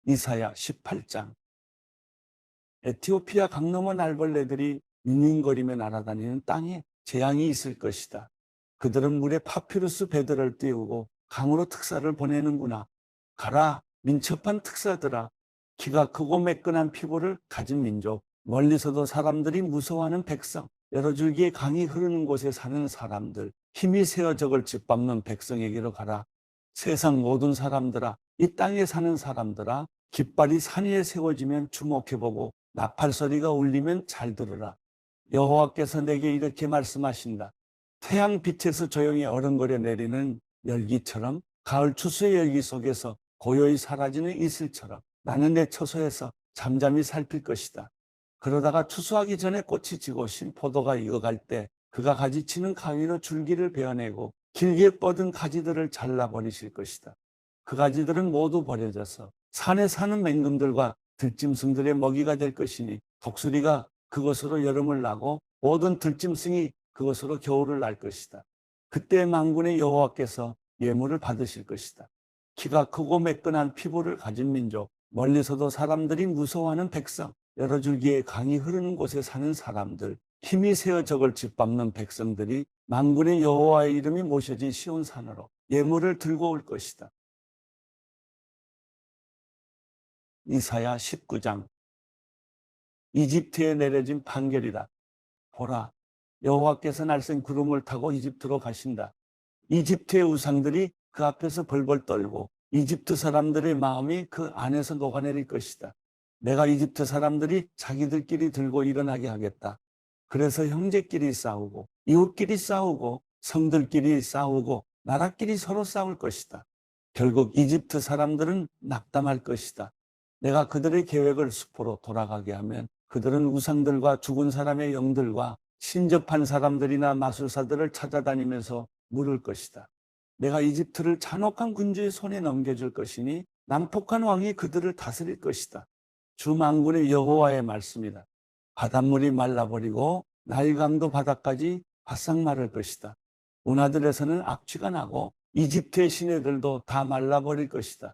이사야 18장. 에티오피아 강넘어 날벌레들이 윙윙거리며 날아다니는 땅에 재앙이 있을 것이다. 그들은 물에 파피루스 배들을 띄우고 강으로 특사를 보내는구나. 가라, 민첩한 특사들아. 키가 크고 매끈한 피부를 가진 민족, 멀리서도 사람들이 무서워하는 백성, 여러 줄기의 강이 흐르는 곳에 사는 사람들, 힘이 세어 적을 짓밟는 백성에게로 가라. 세상 모든 사람들아, 이 땅에 사는 사람들아, 깃발이 산 위에 세워지면 주목해보고 나팔 소리가 울리면 잘 들으라. 여호와께서 내게 이렇게 말씀하신다. 태양 빛에서 조용히 어른거려 내리는 열기처럼, 가을 추수의 열기 속에서 고요히 사라지는 이슬처럼 나는 내 처소에서 잠잠히 살필 것이다. 그러다가 추수하기 전에 꽃이 지고 신포도가 익어갈 때 그가 가지치는 가위로 줄기를 베어내고 길게 뻗은 가지들을 잘라버리실 것이다. 그 가지들은 모두 버려져서 산에 사는 맹금들과 들짐승들의 먹이가 될 것이니 독수리가 그것으로 여름을 나고 모든 들짐승이 그것으로 겨울을 날 것이다. 그때 만군의 여호와께서 예물을 받으실 것이다. 키가 크고 매끈한 피부를 가진 민족, 멀리서도 사람들이 무서워하는 백성, 여러 줄기의 강이 흐르는 곳에 사는 사람들, 힘이 세어 적을 짓밟는 백성들이 만군의 여호와의 이름이 모셔진 시온산으로 예물을 들고 올 것이다. 이사야 19장. 이집트에 내려진 판결이다. 보라, 여호와께서 날쌘 구름을 타고 이집트로 가신다. 이집트의 우상들이 그 앞에서 벌벌 떨고 이집트 사람들의 마음이 그 안에서 녹아내릴 것이다. 내가 이집트 사람들이 자기들끼리 들고 일어나게 하겠다. 그래서 형제끼리 싸우고 이웃끼리 싸우고 성들끼리 싸우고 나라끼리 서로 싸울 것이다. 결국 이집트 사람들은 낙담할 것이다. 내가 그들의 계획을 수포로 돌아가게 하면 그들은 우상들과 죽은 사람의 영들과 신접한 사람들이나 마술사들을 찾아다니면서 물을 것이다. 내가 이집트를 잔혹한 군주의 손에 넘겨줄 것이니 난폭한 왕이 그들을 다스릴 것이다. 주 만군의 여호와의 말씀이다. 바닷물이 말라버리고 나일강도 바다까지 바싹 마를 것이다. 운하들에서는 악취가 나고 이집트의 시내들도 다 말라버릴 것이다.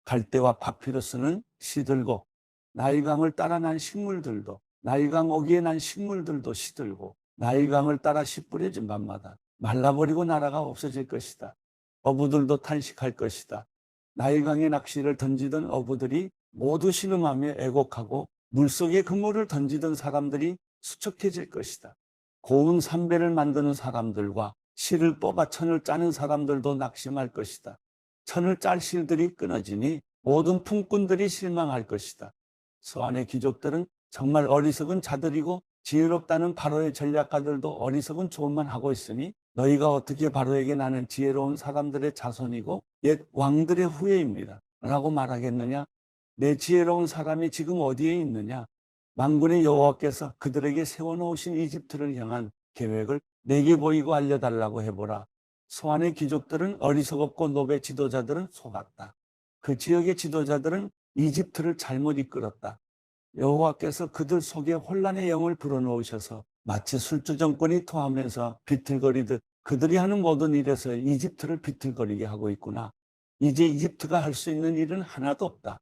갈대와 파피루스는 시들고 나일강을 따라 난 식물들도 나일강 오기에 난 식물들도 시들고 나일강을 따라 씨 뿌려진 밤마다 말라버리고 나라가 없어질 것이다. 어부들도 탄식할 것이다. 나일강에 낚시를 던지던 어부들이 모두 신음하며 애곡하고 물속에 그물을 던지던 사람들이 수척해질 것이다. 고운 삼배를 만드는 사람들과 실을 뽑아 천을 짜는 사람들도 낙심할 것이다. 천을 짤 실들이 끊어지니 모든 품꾼들이 실망할 것이다. 서안의 귀족들은 정말 어리석은 자들이고 지혜롭다는 바로의 전략가들도 어리석은 조언만 하고 있으니 너희가 어떻게 바로에게 나는 지혜로운 사람들의 자손이고 옛 왕들의 후예입니다 라고 말하겠느냐? 내 지혜로운 사람이 지금 어디에 있느냐? 만군의 여호와께서 그들에게 세워놓으신 이집트를 향한 계획을 내게 보이고 알려달라고 해보라. 소안의 귀족들은 어리석었고 노베 지도자들은 속았다. 그 지역의 지도자들은 이집트를 잘못 이끌었다. 여호와께서 그들 속에 혼란의 영을 불어넣으셔서 마치 술주 정권이 토하면서 비틀거리듯 그들이 하는 모든 일에서 이집트를 비틀거리게 하고 있구나. 이제 이집트가 할 수 있는 일은 하나도 없다.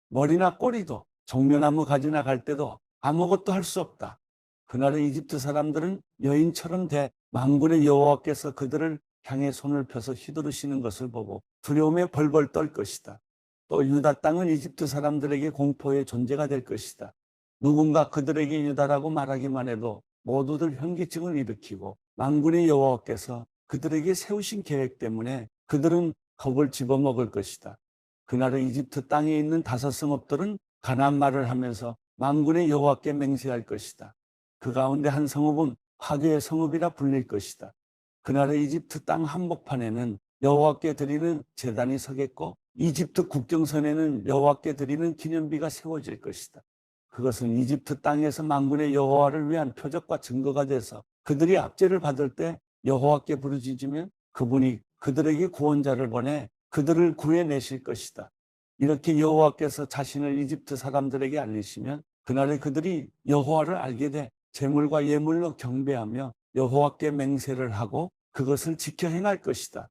머리나 꼬리도 종려나무 가지나 갈 때도 아무것도 할 수 없다. 그날의 이집트 사람들은 여인처럼 돼 만군의 여호와께서 그들을 향해 손을 펴서 휘두르시는 것을 보고 두려움에 벌벌 떨 것이다. 또 유다 땅은 이집트 사람들에게 공포의 존재가 될 것이다. 누군가 그들에게 유다라고 말하기만 해도 모두들 현기증을 일으키고 만군의 여호와께서 그들에게 세우신 계획 때문에 그들은 겁을 집어먹을 것이다. 그날의 이집트 땅에 있는 다섯 성읍들은 가나안 말을 하면서 만군의 여호와께 맹세할 것이다. 그 가운데 한 성읍은 화교의 성읍이라 불릴 것이다. 그날의 이집트 땅 한복판에는 여호와께 드리는 제단이 서겠고 이집트 국경선에는 여호와께 드리는 기념비가 세워질 것이다. 그것은 이집트 땅에서 만군의 여호와를 위한 표적과 증거가 돼서 그들이 압제를 받을 때 여호와께 부르짖으면 그분이 그들에게 구원자를 보내 그들을 구해내실 것이다. 이렇게 여호와께서 자신을 이집트 사람들에게 알리시면 그날에 그들이 여호와를 알게 돼 제물과 예물로 경배하며 여호와께 맹세를 하고 그것을 지켜 행할 것이다.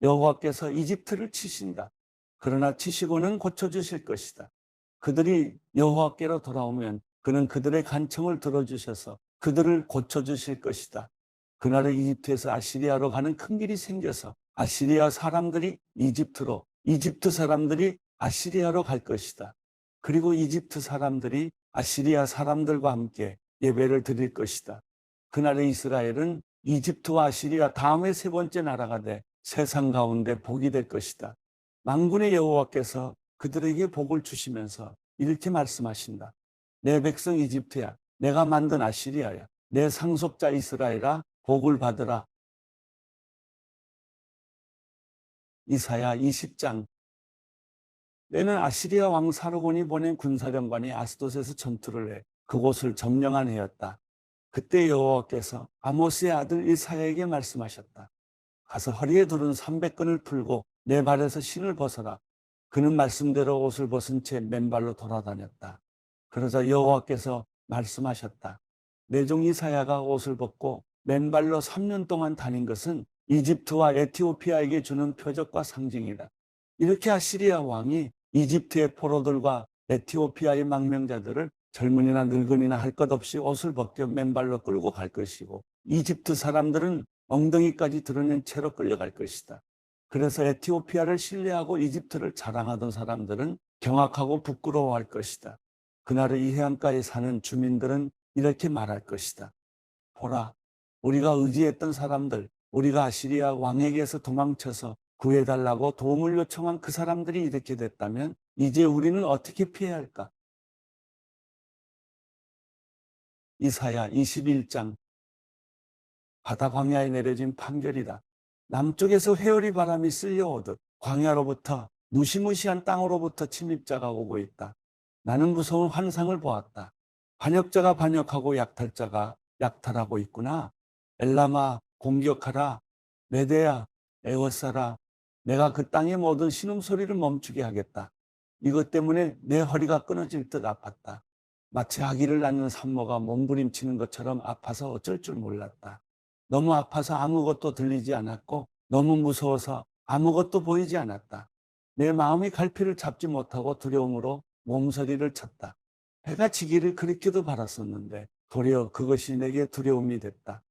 여호와께서 이집트를 치신다. 그러나 치시고는 고쳐주실 것이다. 그들이 여호와께로 돌아오면 그는 그들의 간청을 들어주셔서 그들을 고쳐주실 것이다. 그날은 이집트에서 아시리아로 가는 큰 길이 생겨서 아시리아 사람들이 이집트로, 이집트 사람들이 아시리아로 갈 것이다. 그리고 이집트 사람들이 아시리아 사람들과 함께 예배를 드릴 것이다. 그날의 이스라엘은 이집트와 아시리아 다음에 세 번째 나라가 돼 세상 가운데 복이 될 것이다. 만군의 여호와께서 그들에게 복을 주시면서 이렇게 말씀하신다. 내 백성 이집트야, 내가 만든 아시리아야, 내 상속자 이스라엘아, 복을 받으라. 이사야 20장. 때는 아시리아 왕 사르곤이 보낸 군사령관이 아스돗에서 전투를 해 그곳을 점령한 해였다. 그때 여호와께서 아모스의 아들 이사야에게 말씀하셨다. 가서 허리에 두른 300근을 풀고 내 발에서 신을 벗어라. 그는 말씀대로 옷을 벗은 채 맨발로 돌아다녔다. 그러자 여호와께서 말씀하셨다. 내 종 이사야가 옷을 벗고 맨발로 3년 동안 다닌 것은 이집트와 에티오피아에게 주는 표적과 상징이다. 이렇게 아시리아 왕이 이집트의 포로들과 에티오피아의 망명자들을 젊은이나 늙은이나 할 것 없이 옷을 벗겨 맨발로 끌고 갈 것이고 이집트 사람들은 엉덩이까지 드러낸 채로 끌려갈 것이다. 그래서 에티오피아를 신뢰하고 이집트를 자랑하던 사람들은 경악하고 부끄러워할 것이다. 그날의 이 해안가에 사는 주민들은 이렇게 말할 것이다. 보라, 우리가 의지했던 사람들, 우리가 아시리아 왕에게서 도망쳐서 구해달라고 도움을 요청한 그 사람들이 이렇게 됐다면 이제 우리는 어떻게 피해야 할까? 이사야 21장. 바다 광야에 내려진 판결이다. 남쪽에서 회오리 바람이 쓸려오듯 광야로부터 무시무시한 땅으로부터 침입자가 오고 있다. 나는 무서운 환상을 보았다. 반역자가 반역하고 약탈자가 약탈하고 있구나. 엘라마 공격하라. 메대야 에워싸라. 내가 그 땅의 모든 신음소리를 멈추게 하겠다. 이것 때문에 내 허리가 끊어질 듯 아팠다. 마치 아기를 낳는 산모가 몸부림치는 것처럼 아파서 어쩔 줄 몰랐다. 너무 아파서 아무것도 들리지 않았고 너무 무서워서 아무것도 보이지 않았다. 내 마음이 갈피를 잡지 못하고 두려움으로 몸서리를 쳤다. 해가 지기를 그렇게도 바랐었는데 도리어 그것이 내게 두려움이 됐다.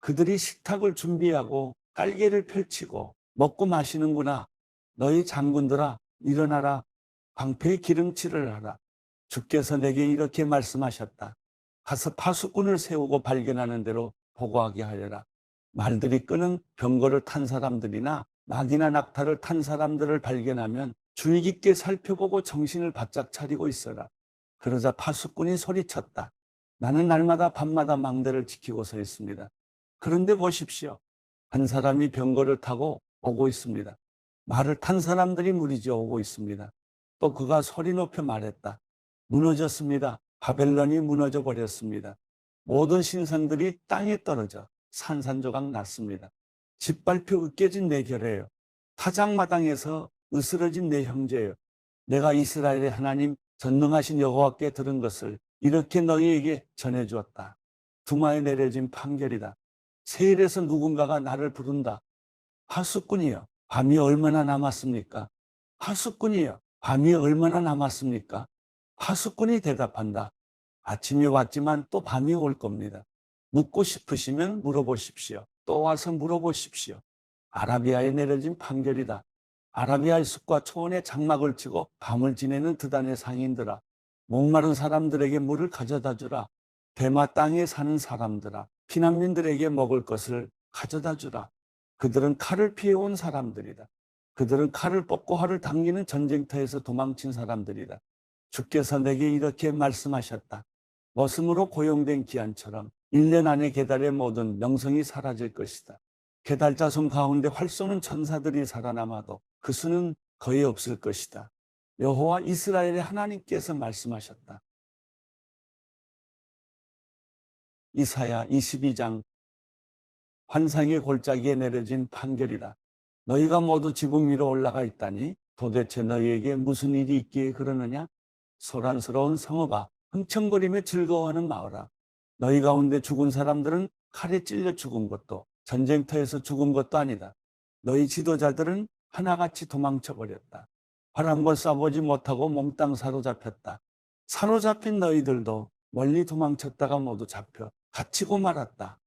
그들이 식탁을 준비하고 깔개를 펼치고 먹고 마시는구나. 너희 장군들아 일어나라. 방패의 기름칠을 하라. 주께서 내게 이렇게 말씀하셨다. 가서 파수꾼을 세우고 발견하는 대로 보고하게 하여라. 말들이 끄는 병거를 탄 사람들이나 낙이나 낙타를 탄 사람들을 발견하면 주의 깊게 살펴보고 정신을 바짝 차리고 있어라. 그러자 파수꾼이 소리쳤다. 나는 날마다 밤마다 망대를 지키고 서 있습니다. 그런데 보십시오. 한 사람이 병거를 타고 오고 있습니다. 말을 탄 사람들이 무리지어 오고 있습니다. 또 그가 소리 높여 말했다. 무너졌습니다. 바벨론이 무너져 버렸습니다. 모든 신상들이 땅에 떨어져 산산조각 났습니다. 짓밟혀 으깨진 내 결예요. 타작마당에서 으스러진 내 형제요. 내가 이스라엘의 하나님 전능하신 여호와께 들은 것을 이렇게 너희에게 전해주었다. 두마에 내려진 판결이다. 세일에서 누군가가 나를 부른다. 파수꾼이여, 밤이 얼마나 남았습니까? 파수꾼이여, 밤이 얼마나 남았습니까? 파수꾼이 대답한다. 아침이 왔지만 또 밤이 올 겁니다. 묻고 싶으시면 물어보십시오. 또 와서 물어보십시오. 아라비아에 내려진 판결이다. 아라비아의 숲과 초원에 장막을 치고 밤을 지내는 드단의 상인들아. 목마른 사람들에게 물을 가져다 주라. 대마 땅에 사는 사람들아. 피난민들에게 먹을 것을 가져다 주라. 그들은 칼을 피해온 사람들이다. 그들은 칼을 뽑고 활을 당기는 전쟁터에서 도망친 사람들이다. 주께서 내게 이렇게 말씀하셨다. 머슴으로 고용된 기한처럼 1년 안에 게달의 모든 명성이 사라질 것이다. 게달 자손 가운데 활 쏘는 천사들이 살아남아도 그 수는 거의 없을 것이다. 여호와 이스라엘의 하나님께서 말씀하셨다. 이사야 22장. 환상의 골짜기에 내려진 판결이다. 너희가 모두 지붕 위로 올라가 있다니 도대체 너희에게 무슨 일이 있기에 그러느냐? 소란스러운 성읍아, 흥청거리며 즐거워하는 마을아. 너희 가운데 죽은 사람들은 칼에 찔려 죽은 것도 전쟁터에서 죽은 것도 아니다. 너희 지도자들은 하나같이 도망쳐 버렸다. 활 한 번 쏴보지 못하고 몽땅 사로잡혔다. 사로잡힌 너희들도 멀리 도망쳤다가 모두 잡혀 갇히고 말았다.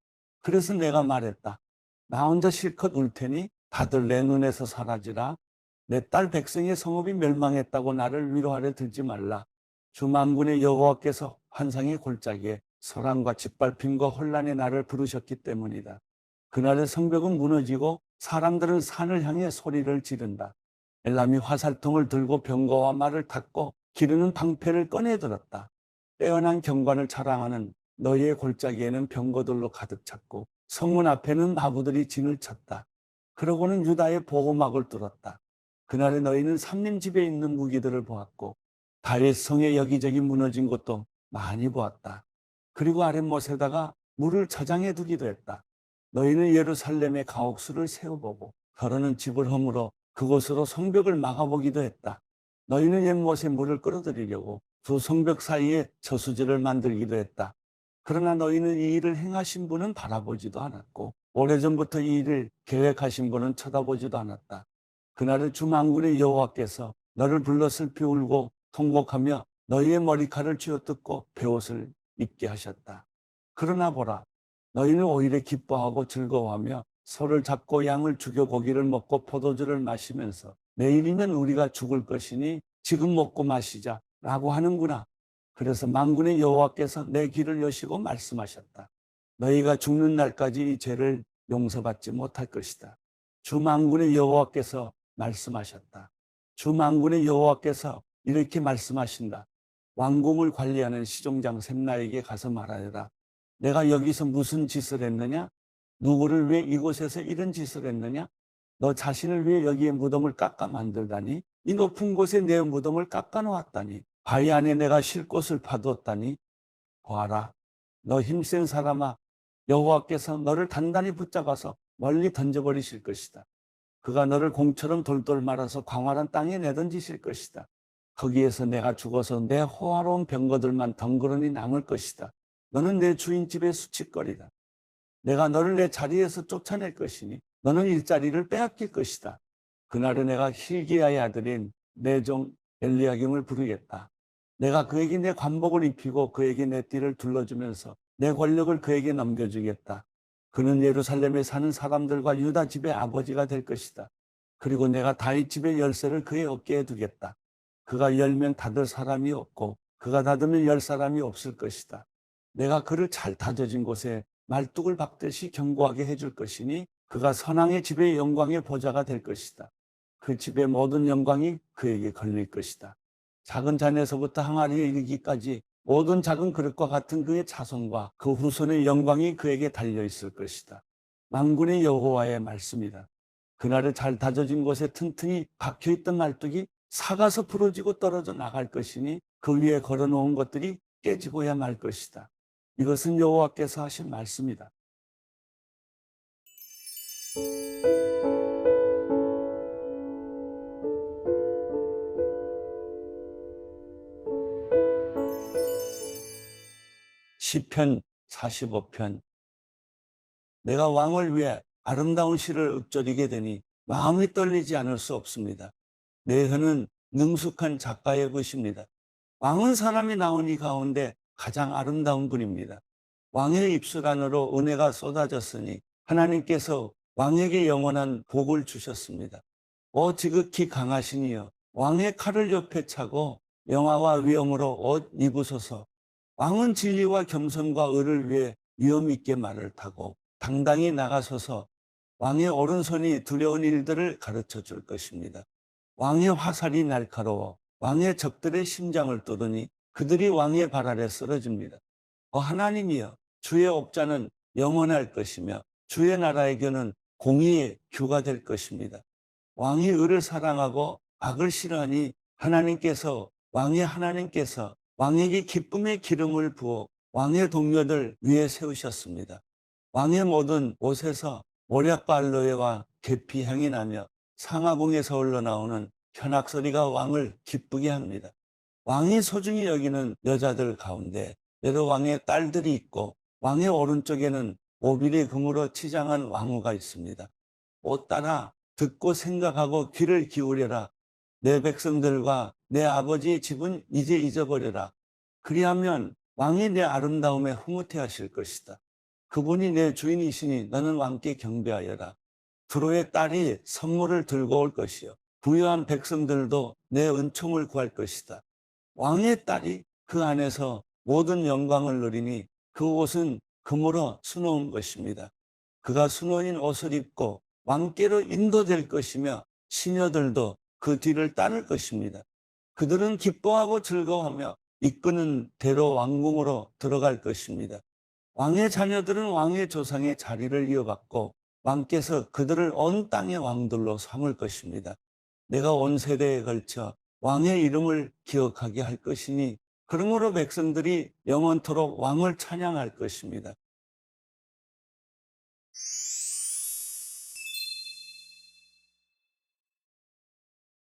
그래서 내가 말했다. 나 혼자 실컷 울 테니 다들 내 눈에서 사라지라. 내 딸 백성의 성읍이 멸망했다고 나를 위로하려 들지 말라. 주 만군의 여호와께서 환상의 골짜기에 소란과 짓밟힘과 혼란의 나를 부르셨기 때문이다. 그날의 성벽은 무너지고 사람들은 산을 향해 소리를 지른다. 엘람이 화살통을 들고 병거와 말을 탔고 기르는 방패를 꺼내들었다. 빼어난 경관을 자랑하는 너희의 골짜기에는 병거들로 가득 찼고 성문 앞에는 나부들이 진을 쳤다. 그러고는 유다의 보호막을 뚫었다. 그날에 너희는 삼림 집에 있는 무기들을 보았고 다윗 성의 여기저기 무너진 것도 많이 보았다. 그리고 아랫못에다가 물을 저장해 두기도 했다. 너희는 예루살렘의 가옥수를 세워보고 더러는 집을 허물어 그곳으로 성벽을 막아보기도 했다. 너희는 옛못에 물을 끌어들이려고 두 성벽 사이에 저수지를 만들기도 했다. 그러나 너희는 이 일을 행하신 분은 바라보지도 않았고 오래전부터 이 일을 계획하신 분은 쳐다보지도 않았다. 그날의 주 만군의 여호와께서 너를 불러 슬피 울고 통곡하며 너희의 머리칼을 쥐어뜯고 베옷을 입게 하셨다. 그러나 보라, 너희는 오히려 기뻐하고 즐거워하며 소를 잡고 양을 죽여 고기를 먹고 포도주를 마시면서 내일이면 우리가 죽을 것이니 지금 먹고 마시자 라고 하는구나. 그래서 만군의 여호와께서 내 귀를 여시고 말씀하셨다. 너희가 죽는 날까지 이 죄를 용서받지 못할 것이다. 주 만군의 여호와께서 말씀하셨다. 주 만군의 여호와께서 이렇게 말씀하신다. 왕궁을 관리하는 시종장 셈나에게 가서 말하여라. 내가 여기서 무슨 짓을 했느냐? 누구를 위해 이곳에서 이런 짓을 했느냐? 너 자신을 위해 여기에 무덤을 깎아 만들다니? 이 높은 곳에 내 무덤을 깎아 놓았다니? 바위 안에 내가 쉴 곳을 파두었다니? 보아라, 너 힘센 사람아, 여호와께서 너를 단단히 붙잡아서 멀리 던져버리실 것이다. 그가 너를 공처럼 돌돌 말아서 광활한 땅에 내던지실 것이다. 거기에서 내가 죽어서 내 호화로운 병거들만 덩그러니 남을 것이다. 너는 내 주인 집의 수치거리다. 내가 너를 내 자리에서 쫓아낼 것이니 너는 일자리를 빼앗길 것이다. 그날에 내가 hil기야의 아들인 내 종 엘리야김을 부르겠다. 내가 그에게 내 관복을 입히고 그에게 내 띠를 둘러주면서 내 권력을 그에게 넘겨주겠다. 그는 예루살렘에 사는 사람들과 유다 집의 아버지가 될 것이다. 그리고 내가 다윗 집의 열쇠를 그의 어깨에 두겠다. 그가 열면 닫을 사람이 없고 그가 닫으면 열 사람이 없을 것이다. 내가 그를 잘 다져진 곳에 말뚝을 박듯이 견고하게 해줄 것이니 그가 선왕의 집의 영광의 보좌가 될 것이다. 그 집의 모든 영광이 그에게 걸릴 것이다. 작은 잔에서부터 항아리에 이르기까지 모든 작은 그릇과 같은 그의 자손과 그 후손의 영광이 그에게 달려있을 것이다. 만군의 여호와의 말씀이다. 그날에 잘 다져진 곳에 튼튼히 박혀있던 말뚝이 사가서 부러지고 떨어져 나갈 것이니 그 위에 걸어놓은 것들이 깨지고야 말 것이다. 이것은 여호와께서 하신 말씀이다. 시편 45편. 내가 왕을 위해 아름다운 시를 읊조리게 되니 마음이 떨리지 않을 수 없습니다. 내 혀는 능숙한 작가의 것입니다. 왕은 사람이 나온 이 가운데 가장 아름다운 분입니다. 왕의 입술 안으로 은혜가 쏟아졌으니 하나님께서 왕에게 영원한 복을 주셨습니다. 오 지극히 강하신 이여, 왕의 칼을 옆에 차고 영화와 위엄으로 옷 입으소서. 왕은 진리와 겸손과 의를 위해 위엄 있게 말을 타고 당당히 나가서서 왕의 오른손이 두려운 일들을 가르쳐 줄 것입니다. 왕의 화살이 날카로워 왕의 적들의 심장을 뚫으니 그들이 왕의 발 아래 쓰러집니다. 하나님이여, 주의 옥자는 영원할 것이며 주의 나라에게는 공의의 규가 될 것입니다. 왕이 의를 사랑하고 악을 싫어하니 하나님께서 왕에게 기쁨의 기름을 부어 왕의 동료들 위에 세우셨습니다. 왕의 모든 옷에서 모략과 알로에와 계피 향이 나며 상하궁에서 흘러나오는 현악소리가 왕을 기쁘게 합니다. 왕이 소중히 여기는 여자들 가운데 여러 왕의 딸들이 있고 왕의 오른쪽에는 오빌의 금으로 치장한 왕후가 있습니다. 오 딸아, 듣고 생각하고 귀를 기울여라. 내 백성들과 내 아버지의 집은 이제 잊어버려라. 그리하면 왕이 내 아름다움에 흐뭇해하실 것이다. 그분이 내 주인이시니 너는 왕께 경배하여라. 두로의 딸이 선물을 들고 올 것이요 부유한 백성들도 내 은총을 구할 것이다. 왕의 딸이 그 안에서 모든 영광을 누리니 그 옷은 금으로 수놓은 것입니다. 그가 수놓인 옷을 입고 왕께로 인도될 것이며 시녀들도 그 뒤를 따를 것입니다. 그들은 기뻐하고 즐거워하며 이끄는 대로 왕궁으로 들어갈 것입니다. 왕의 자녀들은 왕의 조상의 자리를 이어받고 왕께서 그들을 온 땅의 왕들로 삼을 것입니다. 내가 온 세대에 걸쳐 왕의 이름을 기억하게 할 것이니 그러므로 백성들이 영원토록 왕을 찬양할 것입니다.